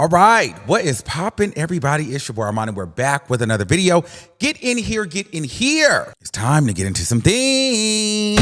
All right, what is poppin', everybody? It's your boy Armon, and we're back with another video. Get in here, get in here. It's time to get into some things.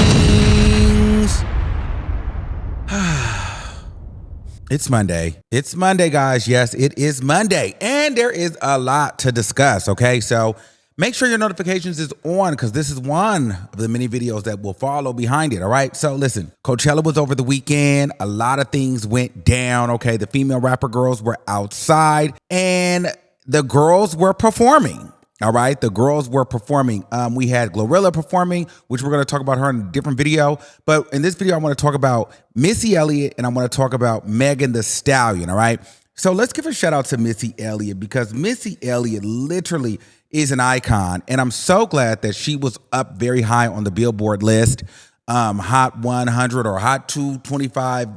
It's Monday. It's Monday, guys. Yes, it is Monday, and there is a lot to discuss, okay? So make sure your notifications is on because this is one of the many videos that will follow behind it, all right? So listen, Coachella was over the weekend. A lot of things went down, okay? The female rapper girls were outside and the girls were performing, all right? The girls were performing. We had Glorilla performing, which we're going to talk about her in a different video. But in this video, I want to talk about Missy Elliott and I want to talk about Megan Thee Stallion, all right? So let's give a shout out to Missy Elliott because Missy Elliott literally is an icon. And I'm so glad that she was up very high on the Billboard list, Hot 100 or Hot 225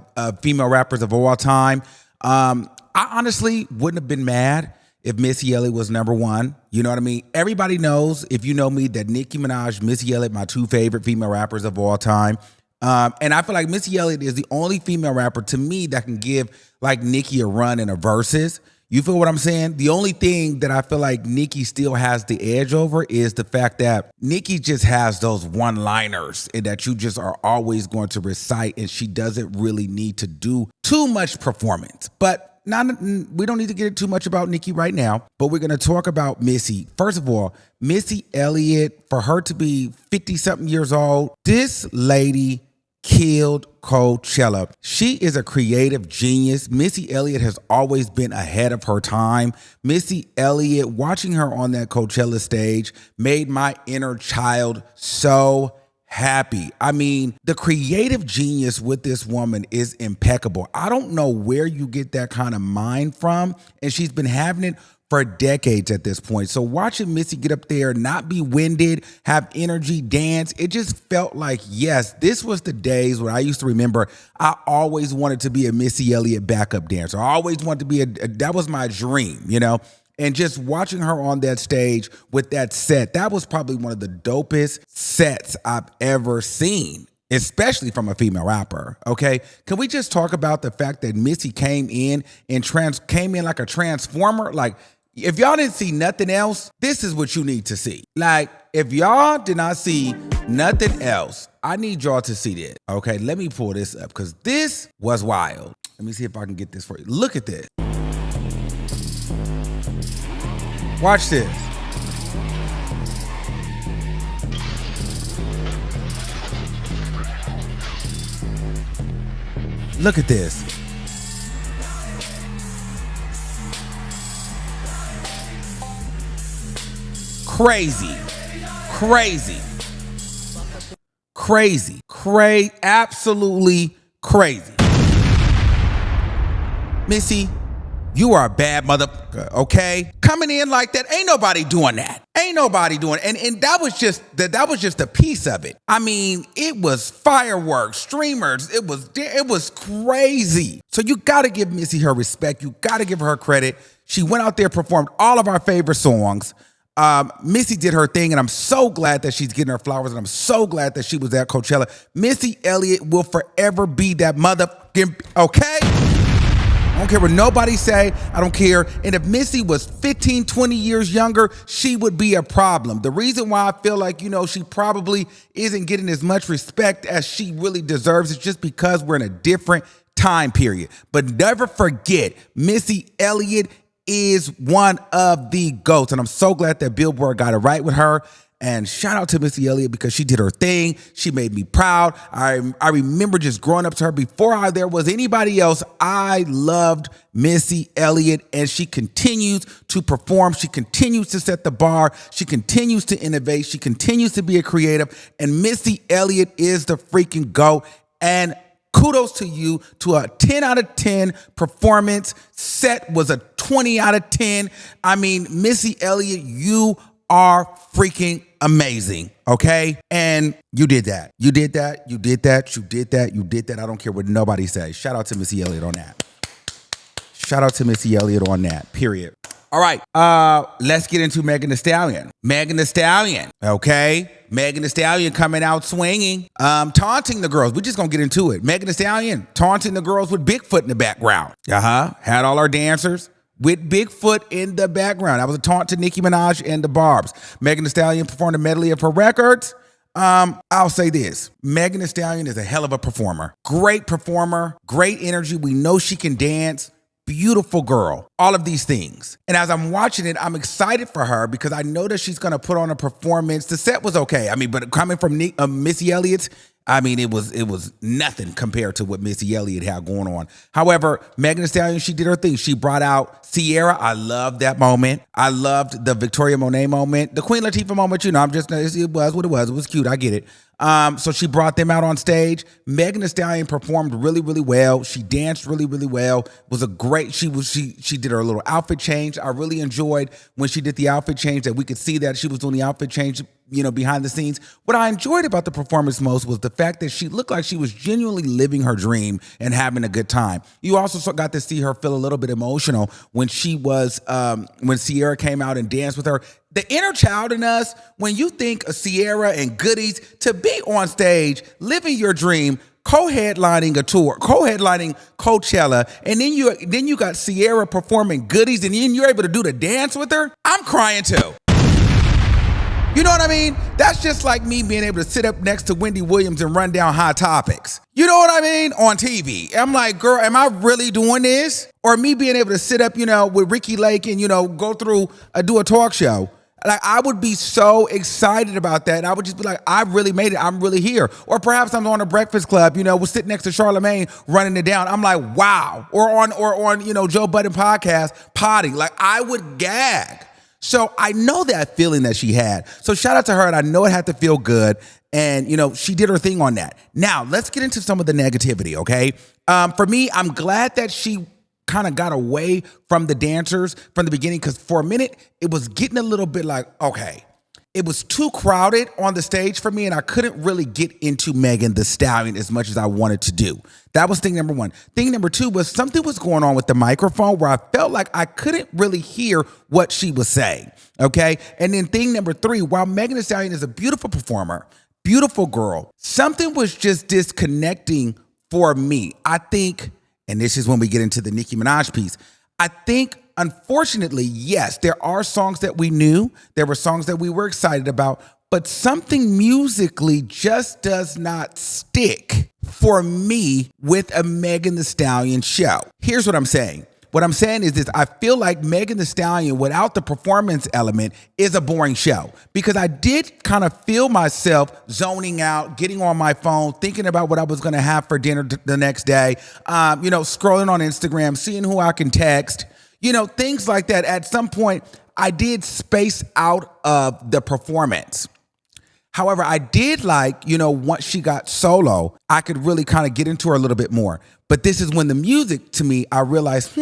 female rappers of all time. I honestly wouldn't have been mad if Missy Elliott was number one. You know what I mean? Everybody knows, if you know me, that Nicki Minaj, Missy Elliott, my two favorite female rappers of all time. And I feel like Missy Elliott is the only female rapper to me that can give like Nicki a run in a verses. You feel what I'm saying? The only thing that I feel like Nicki still has the edge over is the fact that Nicki just has those one-liners that you just are always going to recite, and she doesn't really need to do too much performance. But we don't need to get too much about Nicki right now, but we're going to talk about Missy. First of all, Missy Elliott, for her to be 50-something years old, this lady killed Coachella. She is a creative genius. Missy Elliott has always been ahead of her time. Missy Elliott, watching her on that Coachella stage made my inner child so happy. I mean, the creative genius with this woman is impeccable. I don't know where you get that kind of mind from, and she's been having it for decades at this point. So watching Missy get up there, not be winded, have energy, dance, it just felt like, yes, this was the days where I used to remember I always wanted to be a Missy Elliott backup dancer. I always wanted to be that was my dream, you know? And just watching her on that stage with that set, that was probably one of the dopest sets I've ever seen, especially from a female rapper, okay? Can we just talk about the fact that Missy came in like a transformer? Like, if y'all didn't see nothing else, this is what you need to see. Like, if y'all did not see nothing else, I need y'all to see this, okay? Let me pull this up because this was wild. Let me see if I can get this for you. Look at this. Watch this. Look at this. Crazy, absolutely crazy. Missy, you are a bad motherfucker, okay? Coming in like that, ain't nobody doing that. Ain't nobody doing it. And that was just a piece of it. I mean, it was fireworks, streamers, it was crazy. So you gotta give Missy her respect. You gotta give her credit. She went out there, performed all of our favorite songs. Missy did her thing, and I'm so glad that she's getting her flowers, and I'm so glad that she was at Coachella. Missy Elliott will forever be that motherfucking, okay? I don't care what nobody say. I don't care. And if Missy was 15, 20 years younger, she would be a problem. The reason why I feel like, she probably isn't getting as much respect as she really deserves is just because we're in a different time period. But never forget, Missy Elliott is one of the GOATs. And I'm so glad that Billboard got it right with her. And shout out to Missy Elliott because she did her thing. She made me proud. I remember just growing up to her before there was anybody else. I loved Missy Elliott, and she continues to perform. She continues to set the bar. She continues to innovate. She continues to be a creative. And Missy Elliott is the freaking GOAT. And kudos to you, to a 10 out of 10 performance. Set was a 20 out of 10. I mean, Missy Elliott, you are freaking amazing, okay? And you did that. You did that. You did that. You did that. You did that. I don't care what nobody says. Shout out to Missy Elliott on that. Shout out to Missy Elliott on that, period. All right, let's get into Megan Thee Stallion. Megan Thee Stallion, okay? Megan Thee Stallion coming out swinging, taunting the girls. We're just gonna get into it. Megan Thee Stallion taunting the girls with Bigfoot in the background. Had all our dancers with Bigfoot in the background. That was a taunt to Nicki Minaj and the Barbs. Megan Thee Stallion performed a medley of her records. I'll say this. Megan Thee Stallion is a hell of a performer. Great performer, great energy. We know she can dance. Beautiful girl. All of these things. And as I'm watching it, I'm excited for her because I know that she's going to put on a performance. The set was okay. I mean, but coming from Missy Elliott, I mean, it was nothing compared to what Missy Elliott had going on. However, Megan Thee Stallion, she did her thing. She brought out Sierra. I loved that moment. I loved the Victoria Monet moment. The Queen Latifah moment, it was what it was. It was cute. I get it. So she brought them out on stage. Megan Thee Stallion performed really, really well. She danced really, really well. It was a great, she did her little outfit change. I really enjoyed when she did the outfit change that we could see that she was doing the outfit change, behind the scenes. What I enjoyed about the performance most was the fact that she looked like she was genuinely living her dream and having a good time. You also got to see her feel a little bit emotional when when Sierra came out and danced with her. The inner child in us, when you think of Sierra and Goodies, to be on stage, living your dream, co-headlining a tour, co-headlining Coachella, and then you got Sierra performing Goodies, and then you're able to do the dance with her, I'm crying too. You know what I mean? That's just like me being able to sit up next to Wendy Williams and run down Hot Topics. You know what I mean? On TV. I'm like, girl, am I really doing this? Or me being able to sit up, with Ricky Lake and, go through, do a talk show. Like, I would be so excited about that. And I would just be like, I really made it. I'm really here. Or perhaps I'm on a Breakfast Club, we'll sit next to Charlamagne running it down. I'm like, wow. Or on Joe Budden podcast, potty. Like, I would gag. So I know that feeling that she had. So shout out to her, and I know it had to feel good. And, she did her thing on that. Now, let's get into some of the negativity, okay? For me, I'm glad that she kind of got away from the dancers from the beginning, because for a minute, it was getting a little bit like, okay, it was too crowded on the stage for me, and I couldn't really get into Megan Thee Stallion as much as I wanted to do. That was thing number one. Thing number two was something was going on with the microphone where I felt like I couldn't really hear what she was saying, okay? And then thing number three, while Megan Thee Stallion is a beautiful performer, beautiful girl, something was just disconnecting for me. I think, and this is when we get into the Nicki Minaj piece, I think, unfortunately, yes, there are songs that we knew. There were songs that we were excited about, but something musically just does not stick for me with a Megan Thee Stallion show. Here's what I'm saying. What I'm saying is this: I feel like Megan Thee Stallion without the performance element is a boring show, because I did kind of feel myself zoning out, getting on my phone, thinking about what I was going to have for dinner the next day, scrolling on Instagram, seeing who I can text, things like that. At some point, I did space out of the performance. However, I did like, once she got solo, I could really kind of get into her a little bit more. But this is when the music, to me, I realized,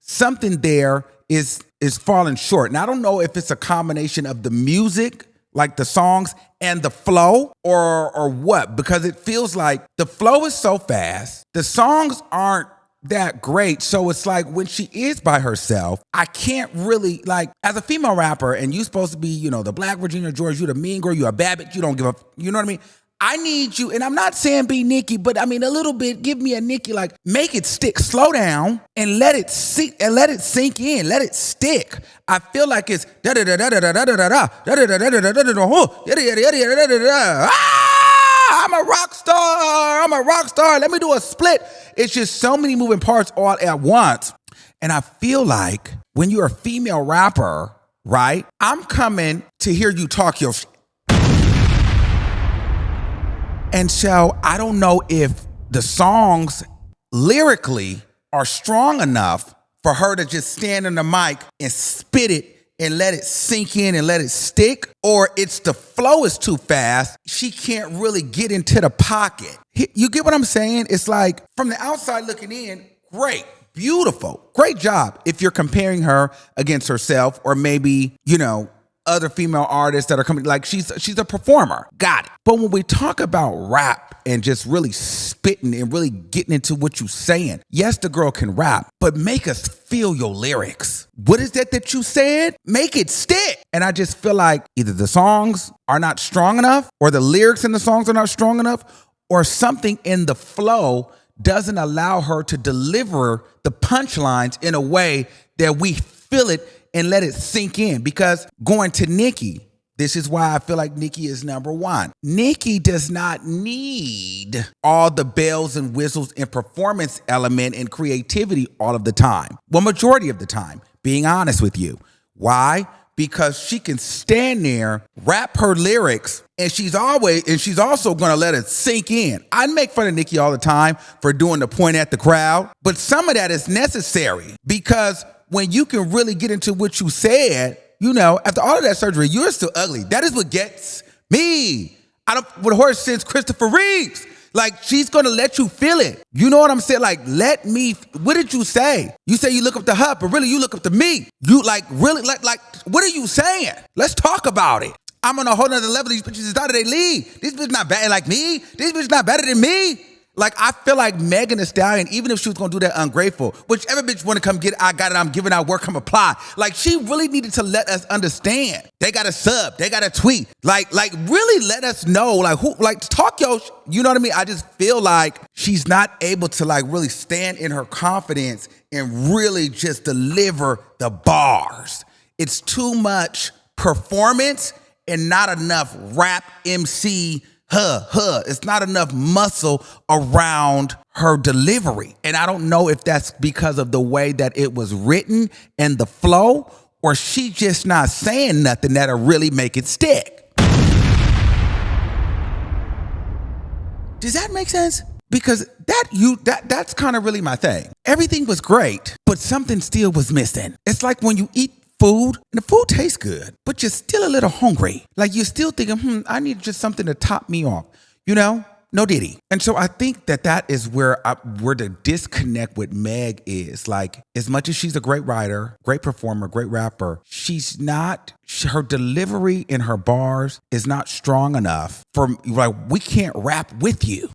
something there is falling short. And I don't know if it's a combination of the music, like the songs, and the flow, or what, because it feels like the flow is so fast. The songs aren't that great. So it's like when she is by herself, I can't really, like, as a female rapper, and you supposed to be, the Black Virginia George, you the mean girl, you a bad bitch, you don't give a, you know what I mean? I need you, and I'm not saying be Nicki, but I mean a little bit, give me a Nicki, like, make it stick, slow down, and let it sink in, let it stick. I feel like it's da da da da da da da da da da da da da da da da da da. I'm a rock star. Let me do a split. It's just so many moving parts all at once. And I feel like when you're a female rapper, right? I'm coming to hear you talk your shit. And so I don't know if the songs lyrically are strong enough for her to just stand on the mic and spit it and let it sink in and let it stick, or it's the flow is too fast. She can't really get into the pocket. You get what I'm saying? It's like, from the outside looking in, great, beautiful, great job. If you're comparing her against herself, or maybe, other female artists that are coming, like she's a performer. Got it. But when we talk about rap and just really spitting and really getting into what you're saying, yes, the girl can rap, but make us feel your lyrics. What is that you said? Make it stick. And I just feel like either the songs are not strong enough, or the lyrics in the songs are not strong enough, or something in the flow doesn't allow her to deliver the punchlines in a way that we feel it and let it sink in. Because going to Nicki, this is why I feel like Nicki is number one. Nicki does not need all the bells and whistles and performance element and creativity all of the time. Well, majority of the time, being honest with you. Why? Because she can stand there, rap her lyrics, and she's also gonna let it sink in. I make fun of Nicki all the time for doing the point at the crowd, but some of that is necessary because when you can really get into what you said, after all of that surgery, you're still ugly. That is what gets me. With her since Christopher Reeves. Like, she's gonna let you feel it. You know what I'm saying? Like, what did you say? You say you look up to her, but really you look up to me. You what are you saying? Let's talk about it. I'm on a whole nother level. These bitches is out of their league. These bitches not bad like me. These bitches not better than me. Like, I feel like Megan Thee Stallion, even if she was gonna do that ungrateful, whichever bitch wanna come get it, I got it, I'm giving out work, come apply. Like, she really needed to let us understand. They got a sub, they got a tweet. Like really let us know, talk you know what I mean? I just feel like she's not able to really stand in her confidence and really just deliver the bars. It's too much performance and not enough rap MC It's not enough muscle around her delivery. And I don't know if that's because of the way that it was written and the flow, or she just not saying nothing that'll really make it stick. Does that make sense? Because that's kind of really my thing. Everything was great, but something still was missing. It's like when you eat food, and the food tastes good, but you're still a little hungry. Like, you're still thinking, I need just something to top me off. No diddy. And so I think that is where the disconnect with Meg is. Like, as much as she's a great writer, great performer, great rapper, her delivery in her bars is not strong enough for, we can't rap with you,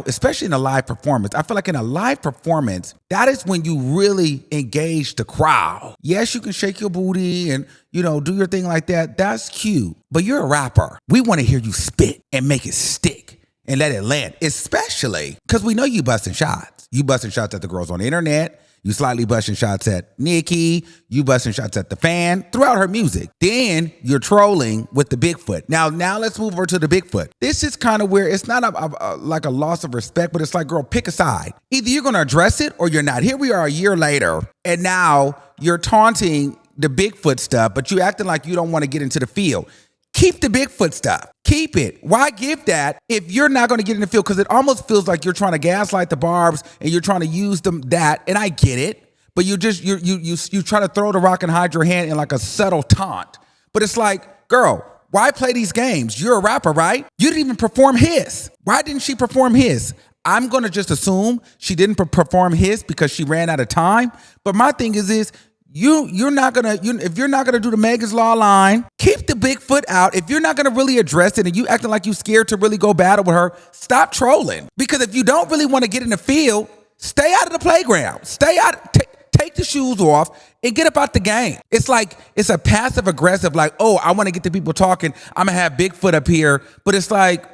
especially in a live performance. I feel like in a live performance, that is when you really engage the crowd. Yes, you can shake your booty and, do your thing like that. That's cute. But you're a rapper. We want to hear you spit and make it stick and let it land, especially because we know you busting shots. You busting shots at the girls on the internet. You slightly busting shots at Nicki. You busting shots at the fan throughout her music. Then you're trolling with the Bigfoot. Now let's move over to the Bigfoot. This is kind of where it's not like a loss of respect, but it's like, girl, pick a side. Either you're going to address it or you're not. Here we are a year later, and now you're taunting the Bigfoot stuff, but you acting like you don't want to get into the field. Keep the Bigfoot stuff. Keep it. Why give that if you're not going to get in the field? Because it almost feels like you're trying to gaslight the Barbs and you're trying to use that. And I get it, but you try to throw the rock and hide your hand in like a subtle taunt. But it's like, girl, why play these games? You're a rapper, right? You didn't even perform his. Why didn't she perform his? I'm going to just assume she didn't perform his because she ran out of time. But my thing is if you're not gonna do the Megan's Law line, keep the Bigfoot out. If you're not gonna really address it and you acting like you scared to really go battle with her, stop trolling. Because if you don't really want to get in the field, stay out of the playground. Stay out. Take the shoes off and get up out the game. It's like, it's a passive aggressive, like, oh, I want to get the people talking. I'm gonna have Bigfoot up here, but it's like,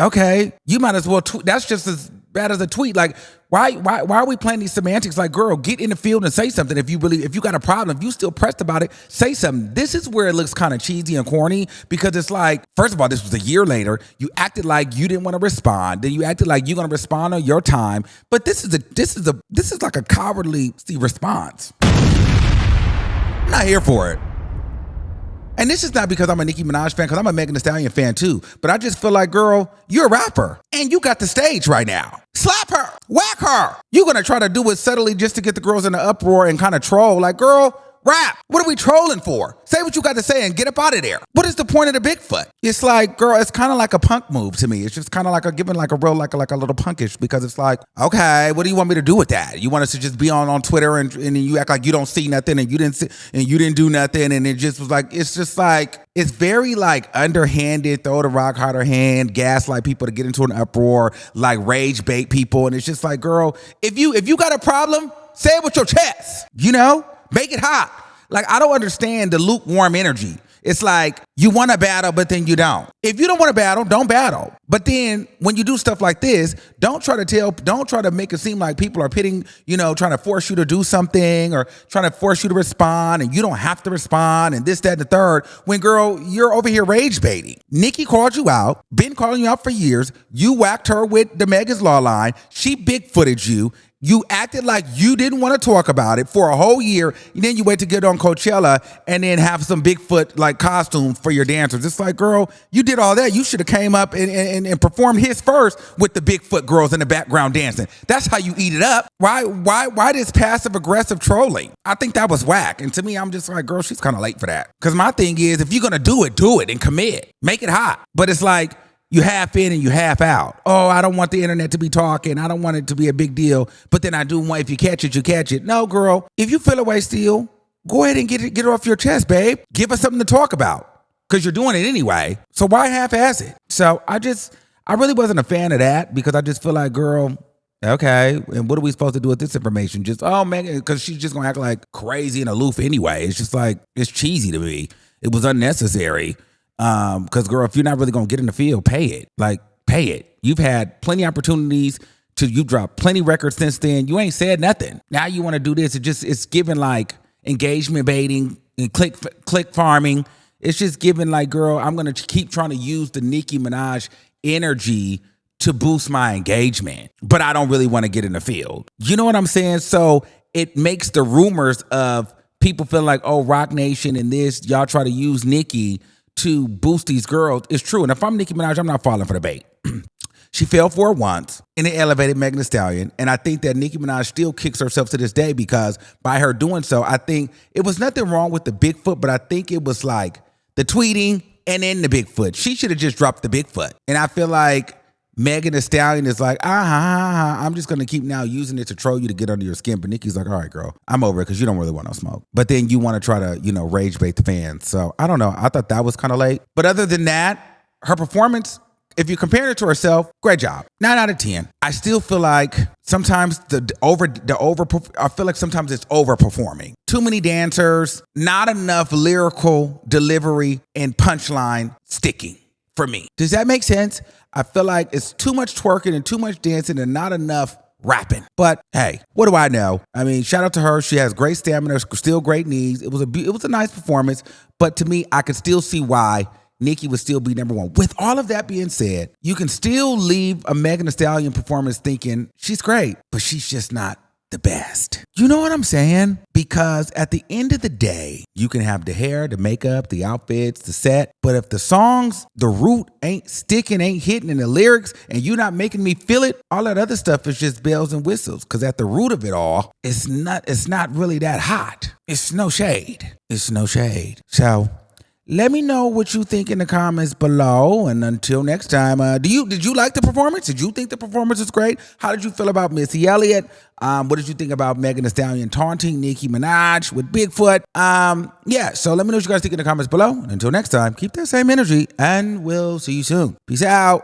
okay, you might as well tweet. That's just as bad as a tweet. Like, why are we playing these semantics? Like, girl, get in the field and say something. If you got a problem, if you still pressed about it, say something. This is where it looks kind of cheesy and corny, because it's like, first of all, this was a year later. You acted like you didn't want to respond. Then you acted like you're gonna respond on your time. But this is like a cowardly response. I'm not here for it. And this is not because I'm a Nicki Minaj fan, because I'm a Megan Thee Stallion fan too. But I just feel like, girl, you're a rapper and you got the stage right now. Slap her, whack her. You're gonna try to do it subtly just to get the girls in the uproar and kind of troll. Like, girl, rap. What are we trolling for? Say what you got to say and get up out of there. What is the point of the Bigfoot? It's like, girl, it's kind of like a punk move to me. It's just kind of like giving like a real, like a little punkish, because it's like, okay, what do you want me to do with that? You want us to just be on Twitter and you act like you don't see nothing and you didn't do nothing, and it just was like, it's just like, it's very like underhanded, throw the rock harder hand, gaslight people to get into an uproar, like rage bait people, and it's just like, girl, if you got a problem, say it with your chest, make it hot. Like, I don't understand the lukewarm energy. It's like you want to battle, but then you don't. If you don't want to battle, don't battle. But then when you do stuff like this, don't try to make it seem like people are trying to force you to do something or trying to force you to respond, and you don't have to respond, and this, that, and the third. When, girl, you're over here rage baiting. Nicki called you out, been calling you out for years. You whacked her with the Megan's Law line. She Bigfooted you. You acted like you didn't want to talk about it for a whole year, and then you wait to get on Coachella and then have some Bigfoot like costume for your dancers. It's like, girl, you did all that. You should have came up and performed his first with the Bigfoot girls in the background dancing. That's how you eat it up. Why this passive aggressive trolling? I think that was whack. And to me, I'm just like, girl, she's kind of late for that. Because my thing is, if you're gonna do it and commit. Make it hot. But it's like, you half in and you half out. Oh, I don't want the internet to be talking. I don't want it to be a big deal. But then I do want, if you catch it, you catch it. No, girl, if you feel a way still, go ahead and get it off your chest, babe. Give us something to talk about because you're doing it anyway. So why half-ass it? So I really wasn't a fan of that because I just feel like, girl, okay, and what are we supposed to do with this information? Just, oh, man, because she's just going to act like crazy and aloof anyway. It's just like, it's cheesy to me. It was unnecessary. Because, girl, if you're not really going to get in the field, pay it. Like, pay it. You've had plenty of opportunities you've dropped plenty records since then. You ain't said nothing. Now you want to do this. It's giving like engagement baiting and click farming. It's just giving like, girl, I'm going to keep trying to use the Nicki Minaj energy to boost my engagement, but I don't really want to get in the field. You know what I'm saying? So it makes the rumors of people feel like, oh, Rock Nation and this, y'all try to use Nicki to boost these girls. It's true. And if I'm Nicki Minaj, I'm not falling for the bait. She fell for it once and it elevated Megan Thee Stallion. And I think that Nicki Minaj still kicks herself to this day because by her doing so, I think it was nothing wrong with the Bigfoot, but I think it was like the tweeting and then the Bigfoot. She should have just dropped the Bigfoot. And I feel like Megan Thee Stallion is like, I'm just going to keep now using it to troll you to get under your skin. But Nicki's like, all right, girl, I'm over it because you don't really want no smoke. But then you want to try to, rage bait the fans. So I don't know. I thought that was kind of late. But other than that, her performance, if you compare it to herself, great job. 9 out of 10. I still feel like sometimes I feel like sometimes it's overperforming. Too many dancers, not enough lyrical delivery and punchline sticking for me. Does that make sense? I feel like it's too much twerking and too much dancing and not enough rapping. But hey, what do I know? I mean, shout out to her. She has great stamina, still great knees. It was a nice performance. But to me, I could still see why Nicki would still be number one. With all of that being said, you can still leave a Megan Thee Stallion performance thinking she's great, but she's just not the best. You know what I'm saying? Because at the end of the day, you can have the hair, the makeup, the outfits, the set, but if the songs, the root ain't sticking, ain't hitting in the lyrics, and you're not making me feel it, all that other stuff is just bells and whistles. Because at the root of it all, it's not really that hot. It's no shade. It's no shade. So let me know what you think in the comments below. And until next time, did you like the performance? Did you think the performance was great? How did you feel about Missy Elliott? What did you think about Megan Thee Stallion taunting Nicki Minaj with Bigfoot? Yeah, so let me know what you guys think in the comments below. And until next time, keep that same energy and we'll see you soon. Peace out.